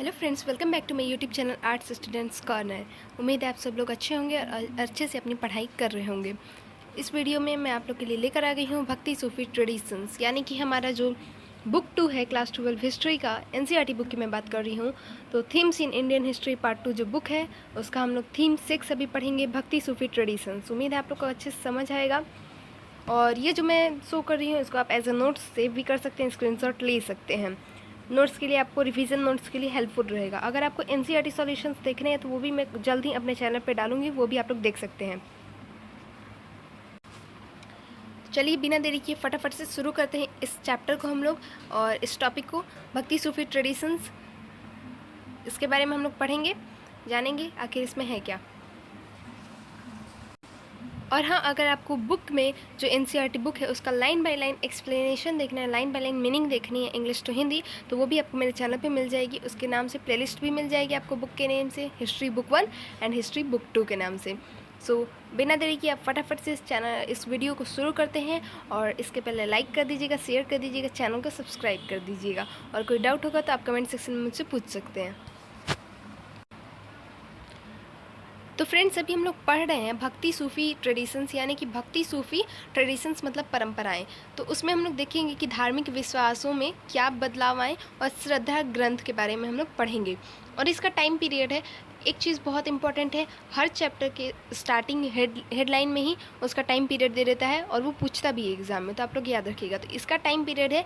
Hello friends, welcome back to my YouTube channel arts students corner. उम्मीद है आप सब लोग अच्छे होंगे और अच्छे से अपनी पढ़ाई कर रहे होंगे। इस वीडियो में मैं आप लोग के लिए लेकर आ गई हूँ भक्ति सूफी ट्रेडिशंस, यानी कि हमारा जो बुक 2 है क्लास 12 हिस्ट्री का एनसीईआरटी बुक की मैं बात कर रही हूँ। तो themes in Indian history part 2 जो बुक है उसका हम लोग थीम 6 अभी पढ़ेंगे, भक्ति सूफी ट्रेडिशंस। उम्मीद है आप लोग को अच्छे से समझ आएगा। और ये जो मैं शो कर रही हूँ इसको आप एज अ नोट्स सेव भी कर सकते हैं, स्क्रीनशॉट ले सकते हैं। नोट्स के लिए आपको रिवीजन नोट्स के लिए हेल्पफुल रहेगा। अगर आपको एनसीईआरटी सॉल्यूशंस देखने हैं तो वो भी मैं जल्द ही अपने चैनल पे डालूंगी, वो भी आप लोग देख सकते हैं। चलिए बिना देरी किए फटाफट से शुरू करते हैं इस चैप्टर को हम लोग और इस टॉपिक को, भक्ति सूफी ट्रेडिशंस। इसके बारे में हम लोग पढ़ेंगे, जानेंगे आखिर इसमें है क्या। और हाँ, अगर आपको बुक में जो एनसीईआरटी बुक है उसका लाइन बाय लाइन एक्सप्लेनेशन देखना है, लाइन बाय लाइन मीनिंग देखनी है इंग्लिश टू हिंदी, तो वो भी आपको मेरे चैनल पे मिल जाएगी। उसके नाम से प्लेलिस्ट भी मिल जाएगी आपको बुक के नेम से, history book 1 and history book 2 के नाम से। सो बिना देरी किए आप फटाफट से इस वीडियो को शुरू करते हैं। और इसके पहले लाइक कर दीजिएगा, शेयर कर दीजिएगा, चैनल को सब्सक्राइब कर दीजिएगा। और कोई डाउट होगा तो आप कमेंट सेक्शन में मुझसे पूछ सकते हैं। तो फ्रेंड्स, अभी हम लोग पढ़ रहे हैं भक्ति सूफ़ी ट्रेडिशंस, यानी कि भक्ति सूफ़ी ट्रेडिशंस मतलब परंपराएं। तो उसमें हम लोग देखेंगे कि धार्मिक विश्वासों में क्या बदलाव आए और श्रद्धा ग्रंथ के बारे में हम लोग पढ़ेंगे। और इसका टाइम पीरियड है, एक चीज़ बहुत इंपॉर्टेंट है, हर चैप्टर के स्टार्टिंग हेडलाइन में ही उसका टाइम पीरियड दे देता है और वो पूछता भी है एग्ज़ाम में, तो आप लोग याद रखिएगा। तो इसका टाइम पीरियड है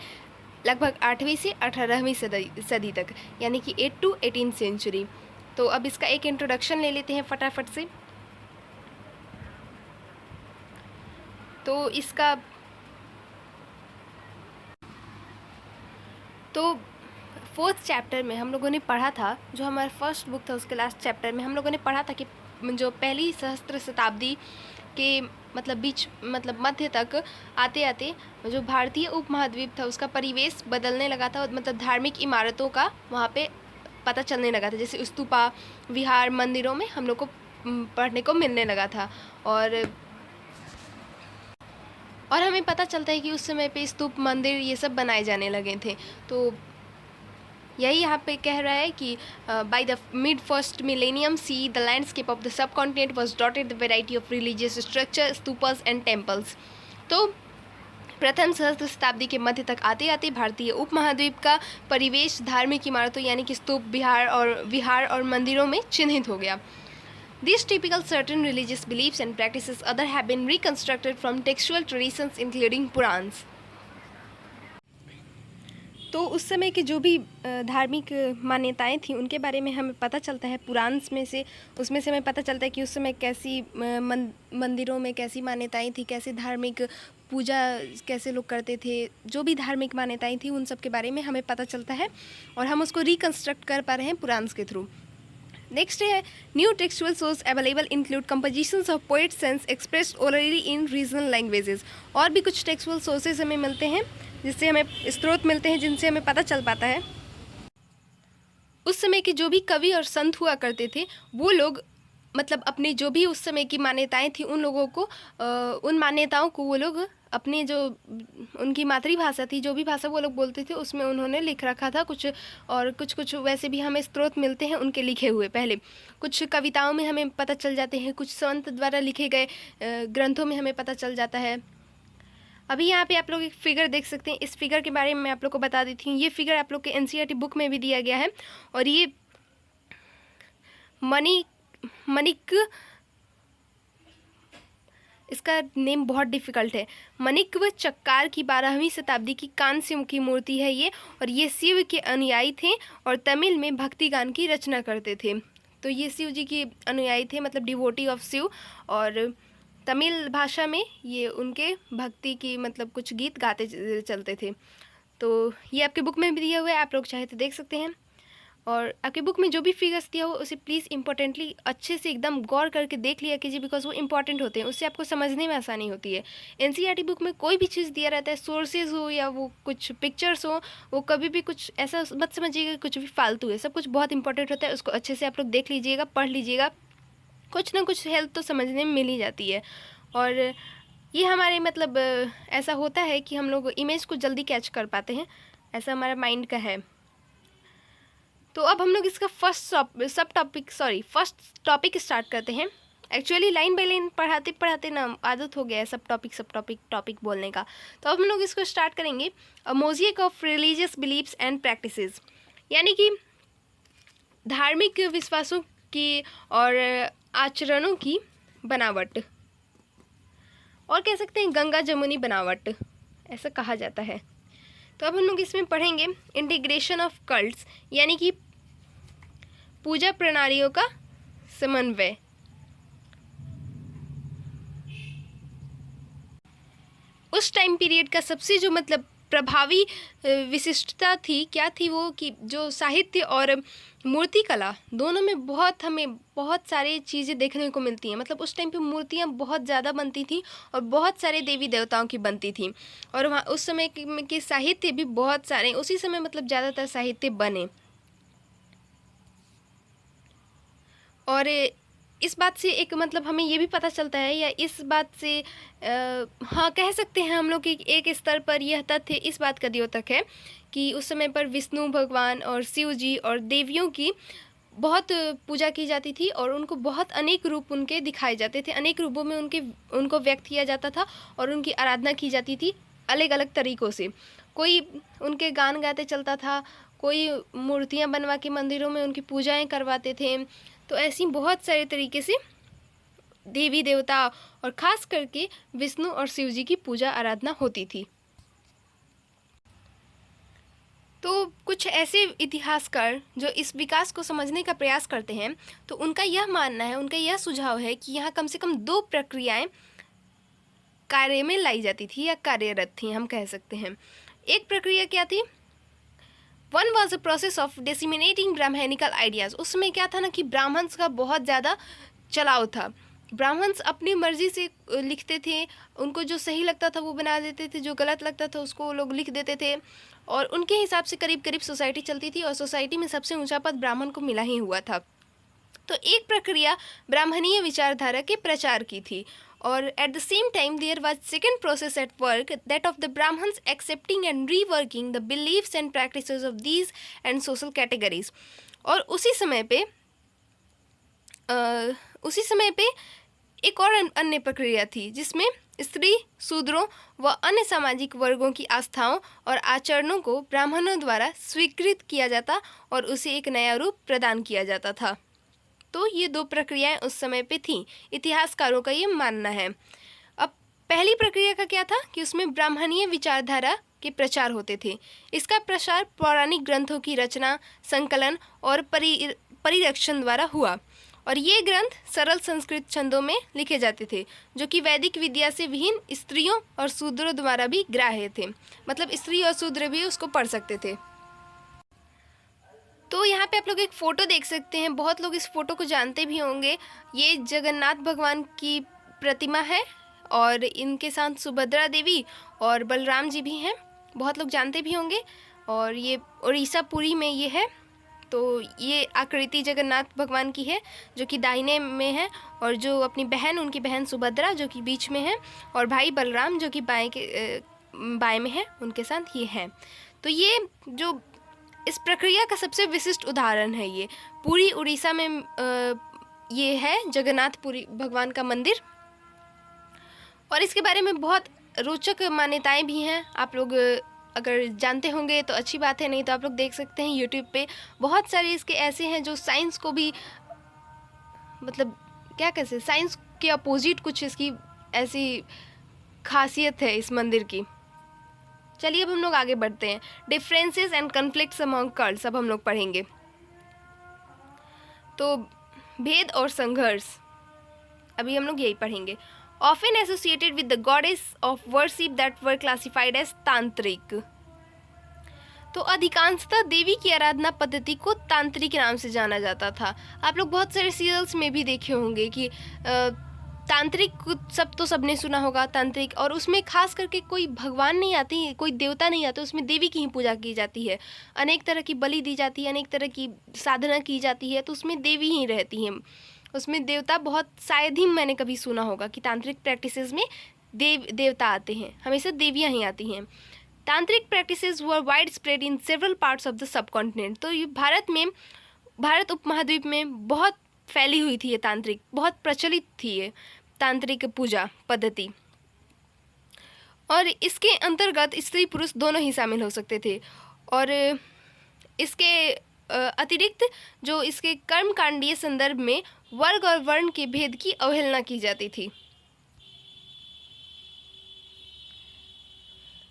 लगभग 8वीं से 18वीं सदी तक, यानी कि 8 to 18 सेंचुरी। तो अब इसका एक इंट्रोडक्शन ले लेते हैं फटाफट से। तो फोर्थ चैप्टर में हम लोगों ने पढ़ा था, जो हमारा फर्स्ट बुक था उसके लास्ट चैप्टर में हम लोगों ने पढ़ा था कि जो पहली सहस्त्र शताब्दी के मतलब मध्य तक आते आते जो भारतीय उपमहाद्वीप था उसका परिवेश बदलने लगा था, मतलब धार्मिक इमारतों का वहाँ पे पता चलने लगा था, जैसे स्तूपा, विहार, मंदिरों में हम लोग को पढ़ने को मिलने लगा था। और हमें पता चलता है कि उस समय पे स्तूप, मंदिर ये सब बनाए जाने लगे थे। तो यही यहाँ पे कह रहा है कि by the mid first millennium CE the landscape of the subcontinent was dotted the variety of religious structure, stupas and temples. तो प्रथम सहस्त्र शताब्दी के मध्य तक आते आते भारतीय उपमहाद्वीप का परिवेश धार्मिक इमारतों यानी कि स्तूप, विहार और मंदिरों में चिन्हित हो गया। These typical certain religious beliefs and practices other have been reconstructed from textual traditions including Purans। तो उस समय की जो भी धार्मिक मान्यताएं थी उनके बारे में हमें पता चलता है पुराण्स में से। उसमें से हमें पता चलता है कि उस समय कैसी मंदिरों में कैसी मान्यताएं थी, कैसे धार्मिक पूजा कैसे लोग करते थे, जो भी धार्मिक मान्यताएं थी उन सब के बारे में हमें पता चलता है और हम उसको रिकन्स्ट्रक्ट कर पा रहे हैं पुराण्स के थ्रू। नेक्स्ट है new textual source available include compositions of poet sense expressed orally in regional languages. और भी कुछ टेक्सचुअल सोर्सेज हमें मिलते हैं, जिससे हमें स्रोत मिलते हैं जिनसे हमें पता चल पाता है उस समय के जो भी कवि और संत हुआ करते थे वो लोग मतलब अपनी जो भी उस समय की मान्यताएं थी उन लोगों को उन मान्यताओं को वो लोग अपनी जो उनकी मातृभाषा थी, जो भी भाषा वो लोग बोलते थे उसमें उन्होंने लिख रखा था कुछ। और कुछ वैसे भी हमें स्रोत मिलते हैं उनके लिखे हुए, पहले कुछ कविताओं में हमें पता चल जाते हैं, कुछ संत द्वारा लिखे गए ग्रंथों में हमें पता चल जाता है। अभी यहाँ पे आप लोग एक फिगर देख सकते हैं, इस फिगर के बारे में मैं आप लोग को बता देती हूँ। ये फिगर आप लोग के एनसीईआरटी बुक में भी दिया गया है और ये मणिक, इसका नेम बहुत डिफ़िकल्ट है। मणिक्व चक्कार की 12वीं शताब्दी की कांस्य की मूर्ति है ये, और ये शिव के अनुयायी थे और तमिल में भक्ति गान की रचना करते थे। तो ये शिव जी के अनुयायी थे, मतलब डिवोटी ऑफ शिव, और तमिल भाषा में ये उनके भक्ति की मतलब कुछ गीत गाते चलते थे। तो ये आपके बुक में भी दिया हुआ है, आप लोग चाहे तो देख सकते हैं। और आपके बुक में जो भी फिगर्स दिया हो उसे प्लीज़ इंपॉर्टेंटली अच्छे से एकदम गौर करके देख लिया कीजिए, बिकॉज वो इंपॉर्टेंट होते हैं, उससे आपको समझने में आसानी होती है। एनसीईआरटी बुक में कोई भी चीज़ दिया रहता है, सोर्सेज हो या वो कुछ पिक्चर्स हो, वो कभी भी कुछ ऐसा मत समझिएगा कुछ भी फालतू है, सब कुछ बहुत इंपॉर्टेंट होता है। उसको अच्छे से आप लोग देख लीजिएगा, पढ़ लीजिएगा, कुछ ना कुछ हेल्प तो समझने में मिल ही जाती है। और ये हमारे मतलब ऐसा होता है कि हम लोग इमेज को जल्दी कैच कर पाते हैं, ऐसा हमारा माइंड का है। तो अब हम लोग इसका फर्स्ट टॉपिक स्टार्ट करते हैं। एक्चुअली लाइन बाय लाइन पढ़ाते पढ़ाते ना आदत हो गया है सब टॉपिक बोलने का। तो अब हम लोग इसको स्टार्ट करेंगे, a mosaic of religious beliefs and practices, यानी कि धार्मिक विश्वासों की और आचरणों की बनावट, और कह सकते हैं गंगा जमुनी बनावट, ऐसा कहा जाता है। तो अब हम लोग इसमें पढ़ेंगे इंटीग्रेशन ऑफ कल्ट्स, यानी कि पूजा प्रणालियों का समन्वय। उस टाइम पीरियड का सबसे जो मतलब प्रभावी विशिष्टता थी, क्या थी वो, कि जो साहित्य और मूर्ति कला दोनों में हमें बहुत सारी चीज़ें देखने को मिलती हैं। मतलब उस टाइम पे मूर्तियाँ बहुत ज़्यादा बनती थी और बहुत सारे देवी देवताओं की बनती थी, और वहाँ उस समय के साहित्य भी बहुत सारे, उसी समय मतलब ज़्यादातर साहित्य बने। और इस बात से एक मतलब हमें ये भी पता चलता है, या इस बात से हाँ कह सकते हैं हम लोग कि एक स्तर पर यह तथ्य इस बात का द्योतक है कि उस समय पर विष्णु भगवान और शिव जी और देवियों की बहुत पूजा की जाती थी, और उनको बहुत अनेक रूप उनके दिखाए जाते थे, अनेक रूपों में उनको व्यक्त किया जाता था, और उनकी आराधना की जाती थी अलग अलग तरीक़ों से। कोई उनके गान गाते चलता था, कोई मूर्तियाँ बनवा के मंदिरों में उनकी पूजाएँ करवाते थे। तो ऐसी बहुत सारे तरीके से देवी देवता और ख़ास करके विष्णु और शिव जी की पूजा आराधना होती थी। तो कुछ ऐसे इतिहासकार जो इस विकास को समझने का प्रयास करते हैं, तो उनका यह मानना है, उनका यह सुझाव है कि यहाँ कम से कम 2 प्रक्रियाएं कार्य में लाई जाती थी या कार्यरत थी, हम कह सकते हैं। एक प्रक्रिया क्या थी? One was a process of disseminating Brahmanical ideas. उसमें क्या था ना कि ब्राह्मण्स का बहुत ज़्यादा चलाव था। ब्राह्मण्स अपनी मर्ज़ी से लिखते थे, उनको जो सही लगता था वो बना देते थे, जो गलत लगता था उसको वो लोग लिख देते थे, और उनके हिसाब से करीब करीब सोसाइटी चलती थी, और सोसाइटी में सबसे ऊंचा पद ब्राह्मण को मिला ही हुआ था। तो एक प्रक्रिया ब्राह्मणीय विचारधारा के प्रचार की थी, और at the same time there was second process at work, that of the Brahmins accepting and reworking the beliefs and practices of these and social categories. और उसी समय पे एक और अन्य प्रक्रिया थी, जिसमें स्त्री, शूद्रों व अन्य सामाजिक वर्गों की आस्थाओं और आचरणों को ब्राह्मणों द्वारा स्वीकृत किया जाता और उसे एक नया रूप प्रदान किया जाता था। तो ये 2 प्रक्रियाएं उस समय पे थीं, इतिहासकारों का ये मानना है। अब पहली प्रक्रिया का क्या था कि उसमें ब्राह्मणीय विचारधारा के प्रचार होते थे। इसका प्रसार पौराणिक ग्रंथों की रचना, संकलन और परिरक्षण द्वारा हुआ, और ये ग्रंथ सरल संस्कृत छंदों में लिखे जाते थे, जो कि वैदिक विद्या से विहीन स्त्रियों और शूद्रों द्वारा भी ग्राह्य थे। मतलब स्त्री और शूद्र भी उसको पढ़ सकते थे। तो यहाँ पे आप लोग एक फ़ोटो देख सकते हैं, बहुत लोग इस फ़ोटो को जानते भी होंगे। ये जगन्नाथ भगवान की प्रतिमा है, और इनके साथ सुभद्रा देवी और बलराम जी भी हैं, बहुत लोग जानते भी होंगे। और ये उड़ीसा पुरी में ये है। तो ये आकृति जगन्नाथ भगवान की है, जो कि दाहिने में है, और जो अपनी बहन, उनकी बहन सुभद्रा जो कि बीच में है, और भाई बलराम जो कि बाएं में है, उनके साथ ये है। तो ये जो इस प्रक्रिया का सबसे विशिष्ट उदाहरण है, ये पूरी उड़ीसा में ये है जगन्नाथ पुरी भगवान का मंदिर। और इसके बारे में बहुत रोचक मान्यताएं भी हैं। आप लोग अगर जानते होंगे तो अच्छी बात है, नहीं तो आप लोग देख सकते हैं यूट्यूब पे बहुत सारे इसके ऐसे हैं जो साइंस को भी, मतलब क्या कहते हैं, साइंस के अपोजिट कुछ इसकी ऐसी खासियत है इस मंदिर की। चलिए अब हम लोग आगे बढ़ते हैं। Differences and conflicts among cults अब हम लोग पढ़ेंगे। तो भेद और संघर्ष अभी हम लोग यही पढ़ेंगे। Often associated with the goddess of worship that were classified as tantric. तो अधिकांशतः देवी की आराधना पद्धति को तांत्रिक नाम से जाना जाता था। आप लोग बहुत सारे सीरियल्स में भी देखे होंगे कि तांत्रिक सब तो सबने सुना होगा, तांत्रिक, और उसमें खास करके कोई भगवान नहीं आती, कोई देवता नहीं आते, उसमें देवी की ही पूजा की जाती है, अनेक तरह की बलि दी जाती है, अनेक तरह की साधना की जाती है, तो उसमें देवी ही रहती हैं, उसमें देवता बहुत शायद ही मैंने कभी सुना होगा कि तांत्रिक प्रैक्टिसेस में देवता आते हैं, हमेशा देवियाँ ही आती हैं। तांत्रिक practices were wide spread in several parts of the subcontinent. तो ये भारत उपमहाद्वीप में बहुत फैली हुई थी, ये तांत्रिक बहुत प्रचलित थी ये तांत्रिक पूजा पद्धति, और इसके अंतर्गत स्त्री पुरुष दोनों ही शामिल हो सकते थे। और इसके अतिरिक्त जो इसके कर्मकांडीय संदर्भ में वर्ग और वर्ण के भेद की अवहेलना की जाती थी।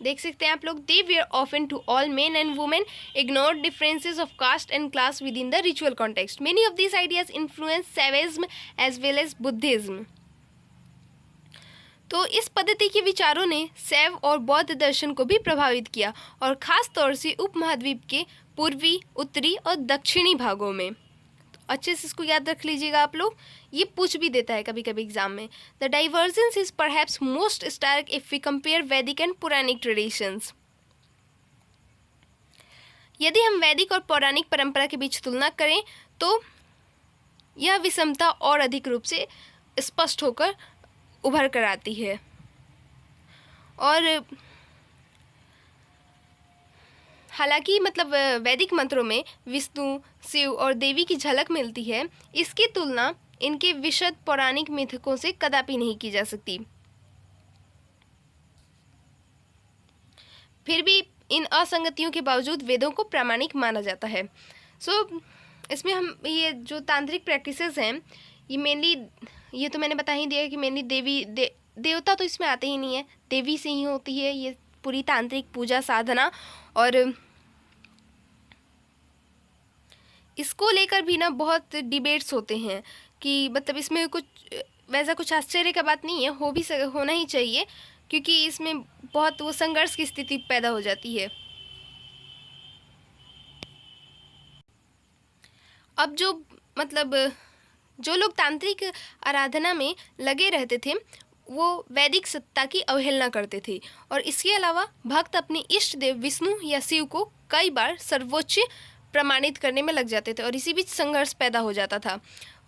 देख सकते हैं आप लोग, they were open to all men and women, ignore differences of caste and class within the ritual context. Many of this ideas influence Shaivism as well as Buddhism. तो इस पद्धति के विचारों ने शैव और बौद्ध दर्शन को भी प्रभावित किया, और ख़ास तौर से उपमहाद्वीप के पूर्वी, उत्तरी और दक्षिणी भागों में। तो अच्छे से इसको याद रख लीजिएगा आप लोग, ये पूछ भी देता है कभी कभी एग्जाम में। The divergence is perhaps most stark if we compare Vedic and Puranic traditions. यदि हम वैदिक और पौराणिक परंपरा के बीच तुलना करें तो यह विषमता और अधिक रूप से स्पष्ट होकर उभर कर आती है। और हालांकि मतलब वैदिक मंत्रों में विष्णु, शिव और देवी की झलक मिलती है, इसकी तुलना इनके विशद पौराणिक मिथकों से कदापि नहीं की जा सकती। फिर भी इन असंगतियों के बावजूद वेदों को प्रामाणिक माना जाता है। इसमें हम ये जो तांत्रिक प्रैक्टिसेस हैं, ये मेनली, ये तो मैंने बता ही दिया कि मेनली देवता तो इसमें आते ही नहीं है, देवी से ही होती है ये पूरी तांत्रिक पूजा साधना। और इसको लेकर भी ना बहुत डिबेट्स होते हैं कि मतलब इसमें कुछ आश्चर्य का बात नहीं है, होना ही चाहिए, क्योंकि इसमें बहुत वो संघर्ष की स्थिति पैदा हो जाती है। अब जो लोग तांत्रिक आराधना में लगे रहते थे वो वैदिक सत्ता की अवहेलना करते थे, और इसके अलावा भक्त अपने इष्ट देव विष्णु या शिव को कई बार सर्वोच्च प्रमाणित करने में लग जाते थे, और इसी बीच संघर्ष पैदा हो जाता था।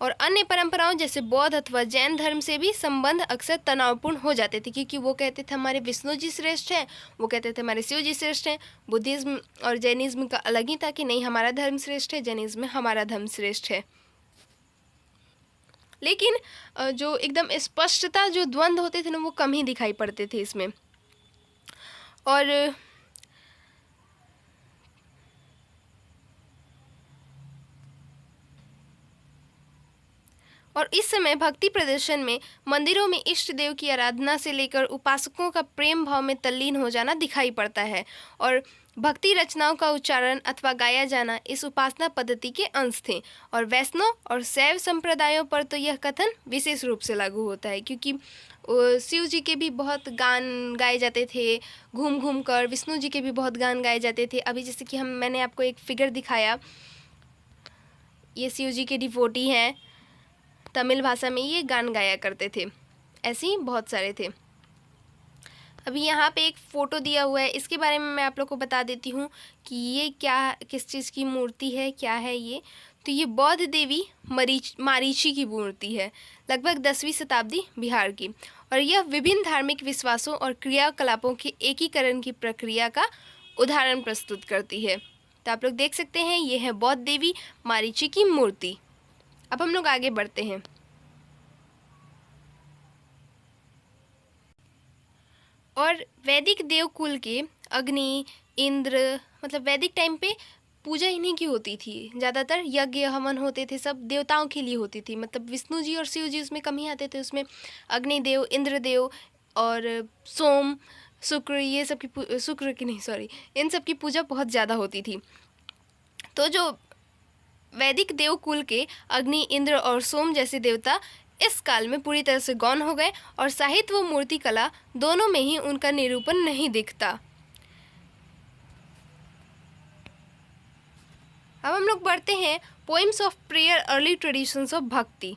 और अन्य परंपराओं जैसे बौद्ध अथवा जैन धर्म से भी संबंध अक्सर तनावपूर्ण हो जाते थे, क्योंकि वो कहते थे हमारे विष्णु जी श्रेष्ठ हैं, वो कहते थे हमारे शिव जी श्रेष्ठ हैं। बुद्धिज्म और जैनिज्म का अलग ही था कि नहीं हमारा धर्म श्रेष्ठ है, जैनिज्म में हमारा धर्म श्रेष्ठ है। लेकिन जो एकदम स्पष्टता जो द्वंद्व होते थे ना, वो कम ही दिखाई पड़ते थे इसमें। और इस समय भक्ति प्रदर्शन में मंदिरों में इष्ट देव की आराधना से लेकर उपासकों का प्रेम भाव में तल्लीन हो जाना दिखाई पड़ता है, और भक्ति रचनाओं का उच्चारण अथवा गाया जाना इस उपासना पद्धति के अंश थे। और वैष्णव और शैव संप्रदायों पर तो यह कथन विशेष रूप से लागू होता है, क्योंकि शिव जी के भी बहुत गान गाए जाते थे घूम घूम कर, विष्णु जी के भी बहुत गान गाए जाते थे। अभी जैसे कि मैंने आपको एक फिगर दिखाया, ये शिव जी के डिवोटी हैं, तमिल भाषा में ये गान गाया करते थे। ऐसे ही बहुत सारे थे। अभी यहाँ पे एक फ़ोटो दिया हुआ है, इसके बारे में मैं आप लोग को बता देती हूँ कि ये किस चीज़ की मूर्ति है, क्या है ये। तो ये बौद्ध देवी मारीची की मूर्ति है, लगभग 10वीं शताब्दी बिहार की, और यह विभिन्न धार्मिक विश्वासों और क्रियाकलापों के एकीकरण की प्रक्रिया का उदाहरण प्रस्तुत करती है। तो आप लोग देख सकते हैं, ये है बौद्ध देवी मारीची की मूर्ति। अब हम लोग आगे बढ़ते हैं। और वैदिक देवकुल के अग्नि, इंद्र, मतलब वैदिक टाइम पे पूजा इन्हीं की होती थी, ज़्यादातर यज्ञ हवन होते थे, सब देवताओं के लिए होती थी। मतलब विष्णु जी और शिव जी उसमें कम ही आते थे, उसमें अग्निदेव, इंद्रदेव और सोम, शुक्र, ये सब की शुक्र की नहीं सॉरी इन सब की पूजा बहुत ज़्यादा होती थी। तो जो वैदिक देवकुल के अग्नि, इंद्र और सोम जैसे देवता इस काल में पूरी तरह से गौण हो गए, और साहित्य व मूर्ति कला दोनों में ही उनका निरूपण नहीं दिखता। अब हम लोग बढ़ते हैं poems of prayer, early traditions of भक्ति।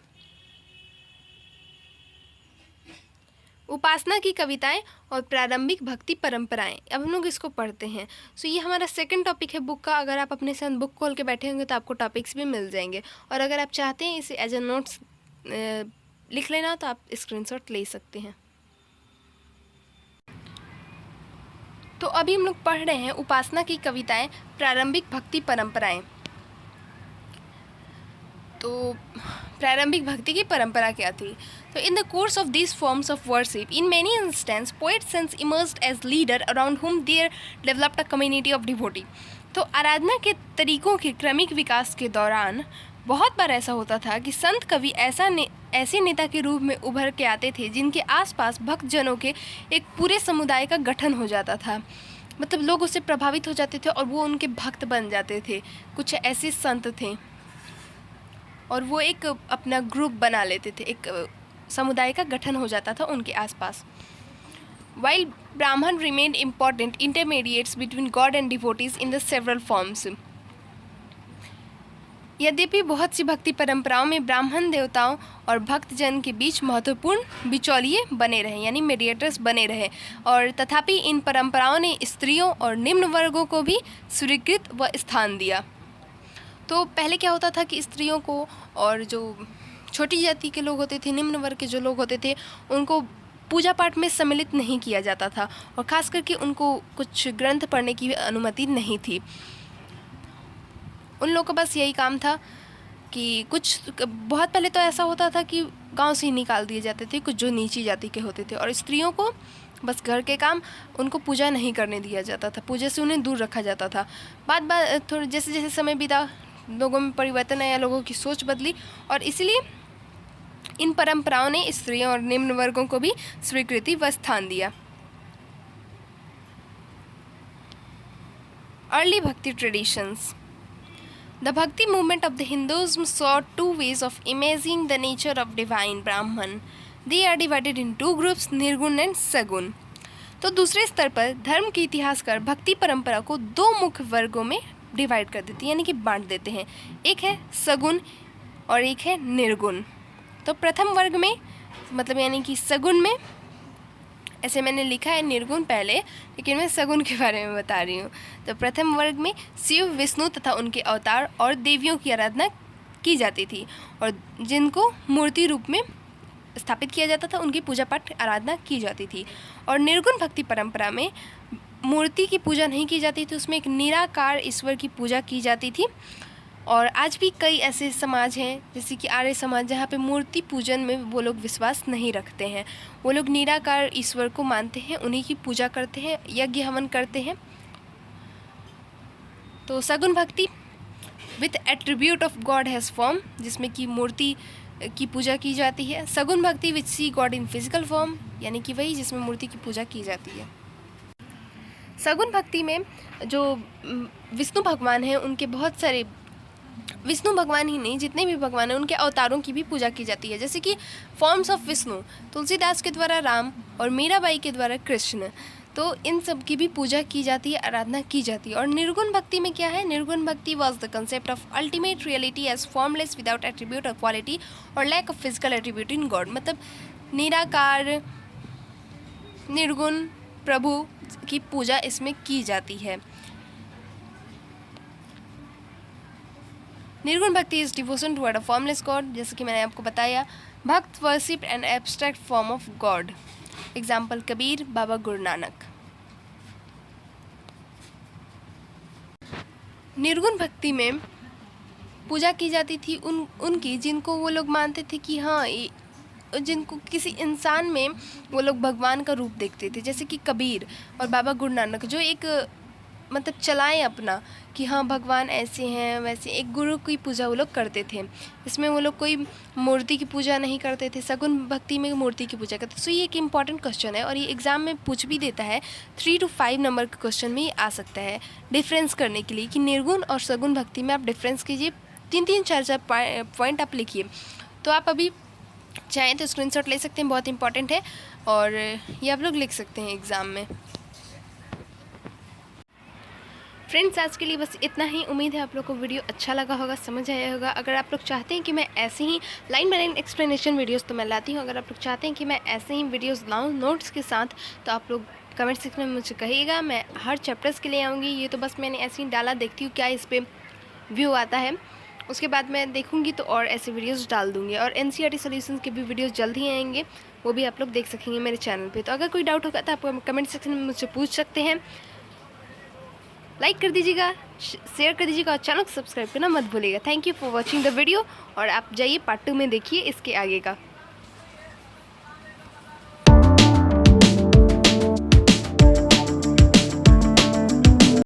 उपासना की कविताएं और प्रारंभिक भक्ति परंपराएं। अब हम लोग इसको पढ़ते हैं। ये हमारा सेकंड टॉपिक है बुक का। अगर आप अपने साथ बुक खोल के बैठे होंगे तो आपको टॉपिक्स भी मिल जाएंगे, और अगर आप चाहते हैं इसे एज ए नोट्स लिख लेना तो आप स्क्रीनशॉट ले सकते हैं। तो अभी हम लोग पढ़ रहे हैं उपासना की कविताएं, प्रारंभिक भक्ति परंपराएं। तो प्रारंभिक भक्ति की परंपरा क्या थी? तो in the course of this forms of worship in many instance poets saints emerged as leader around whom there developed a community of devotee. तो आराधना के तरीकों के क्रमिक विकास के दौरान बहुत बार ऐसा होता था कि संत कवि ऐसे नेता के रूप में उभर के आते थे जिनके आसपास भक्तजनों के एक पूरे समुदाय का गठन हो जाता था। मतलब लोग उससे प्रभावित हो जाते थे और वो उनके भक्त बन जाते थे। कुछ ऐसे संत थे और वो एक अपना ग्रुप बना लेते थे, एक समुदाय का गठन हो जाता था उनके आसपास। While Brahman remained important intermediates between God and devotees in the several forms. यद्यपि बहुत सी भक्ति परंपराओं में ब्राह्मण देवताओं और भक्तजन के बीच महत्वपूर्ण बिचौलिए बने रहे, यानी मीडिएटर्स बने रहे, और तथापि इन परंपराओं ने स्त्रियों और निम्न वर्गों को भी स्वीकृत व स्थान दिया। तो पहले क्या होता था कि स्त्रियों को और जो छोटी जाति के लोग होते थे, निम्न वर्ग के जो लोग होते थे, उनको पूजा पाठ में सम्मिलित नहीं किया जाता था और ख़ास करके उनको कुछ ग्रंथ पढ़ने की अनुमति नहीं थी। उन लोगों का बस यही काम था कि बहुत पहले तो ऐसा होता था कि गांव से ही निकाल दिए जाते थे कुछ जो नीची जाति के होते थे, और स्त्रियों को बस घर के काम, उनको पूजा नहीं करने दिया जाता था, पूजा से उन्हें दूर रखा जाता था। बात थोड़ा जैसे जैसे समय बीता लोगों में परिवर्तन आया, लोगों की सोच बदली, और इसलिए इन परंपराओं ने स्त्रियों और निम्न वर्गों को भी स्वीकृति व स्थान दिया। अर्ली भक्ति traditions. The Bhakti movement of the Hinduism saw two ways of imagining the nature of divine Brahman. They are divided in two groups, निर्गुण and सगुण। तो दूसरे स्तर पर धर्म के इतिहासकार भक्ति परंपरा को दो मुख्य वर्गों में डिवाइड कर देते हैं, यानी कि बांट देते हैं। एक है सगुण और एक है निर्गुण। तो प्रथम वर्ग में, मतलब यानी कि सगुण में, ऐसे मैंने लिखा है निर्गुण पहले, लेकिन मैं सगुण के बारे में बता रही हूँ। तो प्रथम वर्ग में शिव, विष्णु तथा उनके अवतार और देवियों की आराधना की जाती थी, और जिनको मूर्ति रूप में स्थापित किया जाता था उनकी पूजा पाठ आराधना की जाती थी। और निर्गुण भक्ति परंपरा में मूर्ति की पूजा नहीं की जाती थी, उसमें एक निराकार ईश्वर की पूजा की जाती थी। और आज भी कई ऐसे समाज हैं, जैसे कि आर्य समाज, जहाँ पे मूर्ति पूजन में वो लोग विश्वास नहीं रखते हैं। वो लोग निराकार ईश्वर को मानते हैं, उन्हीं की पूजा करते हैं, यज्ञ हवन करते हैं। तो सगुण भक्ति with attribute of God has form, जिसमें कि मूर्ति की पूजा की जाती है। सगुण भक्ति विच सी गॉड इन फिजिकल फॉर्म, यानी कि वही जिसमें मूर्ति की पूजा की जाती है। सगुण भक्ति में जो विष्णु भगवान हैं, उनके बहुत सारे, विष्णु भगवान ही नहीं, जितने भी भगवान हैं उनके अवतारों की भी पूजा की जाती है। जैसे कि फॉर्म्स ऑफ विष्णु, तुलसीदास के द्वारा राम और मीराबाई के द्वारा कृष्ण, तो इन सब की भी पूजा की जाती है, आराधना की जाती है। और निर्गुण भक्ति में क्या है? Nirguna bhakti was the concept of ultimate reality as formless without attribute और क्वालिटी और lack of physical attribute in God. मतलब निराकार निर्गुण प्रभु की पूजा इसमें की जाती है। Nirguna bhakti is devotion toward a formless God, जैसे कि मैंने आपको बताया। Bhakt worship an abstract form of God, example Kabir, Baba Guru Nanak. निर्गुण भक्ति में पूजा की जाती थी उनकी जिनको वो लोग मानते थे कि हाँ, जिनको किसी इंसान में वो लोग भगवान का रूप देखते थे, जैसे कि कबीर और बाबा गुरु नानक, जो एक मतलब चलाएं अपना कि हाँ भगवान ऐसे हैं वैसे, एक गुरु की पूजा वो लोग करते थे। इसमें वो लोग कोई मूर्ति की पूजा नहीं करते थे, सगुण भक्ति में मूर्ति की पूजा करते थे। सो ये एक इम्पॉर्टेंट क्वेश्चन है और ये एग्ज़ाम में पूछ भी देता है, 3 to 5 नंबर के क्वेश्चन में ये आ सकता है डिफरेंस करने के लिए कि निर्गुण और सगुण भक्ति में आप डिफरेंस कीजिए। 3-3, 4-4 पॉइंट आप लिखिए। तो आप अभी चाहें तो स्क्रीनशॉट ले सकते हैं, बहुत इंपॉर्टेंट है, और ये आप लोग लिख सकते हैं एग्ज़ाम में। फ्रेंड्स, आज के लिए बस इतना ही। उम्मीद है आप लोग को वीडियो अच्छा लगा होगा, समझ आया होगा। अगर आप लोग चाहते हैं कि मैं ऐसे ही line by line explanation videos तो मैं लाती हूँ, अगर आप लोग चाहते हैं कि मैं ऐसे ही वीडियोस लाऊँ नोट्स के साथ, तो आप लोग कमेंट सेक्शन में मुझे कहिएगा। मैं हर चैप्टर्स के लिए आऊँगी। ये तो बस मैंने ऐसे ही डाला, देखती हूँ क्या इस पर व्यू आता है, उसके बाद मैं देखूँगी तो और ऐसे वीडियोज़ डाल दूँगी। और NCERT सॉल्यूशंस के भी वीडियोज़ जल्द ही आएंगे, वो भी आप लोग देख सकेंगे मेरे चैनल पर। तो अगर कोई डाउट होगा तो आप कमेंट सेक्शन में मुझसे पूछ सकते हैं। लाइक कर दीजिएगा, शेयर कर दीजिएगा और चैनल को सब्सक्राइब करना मत भूलिएगा। Thank you for watching the video. और आप जाइए पार्ट 2 में देखिए इसके आगे का।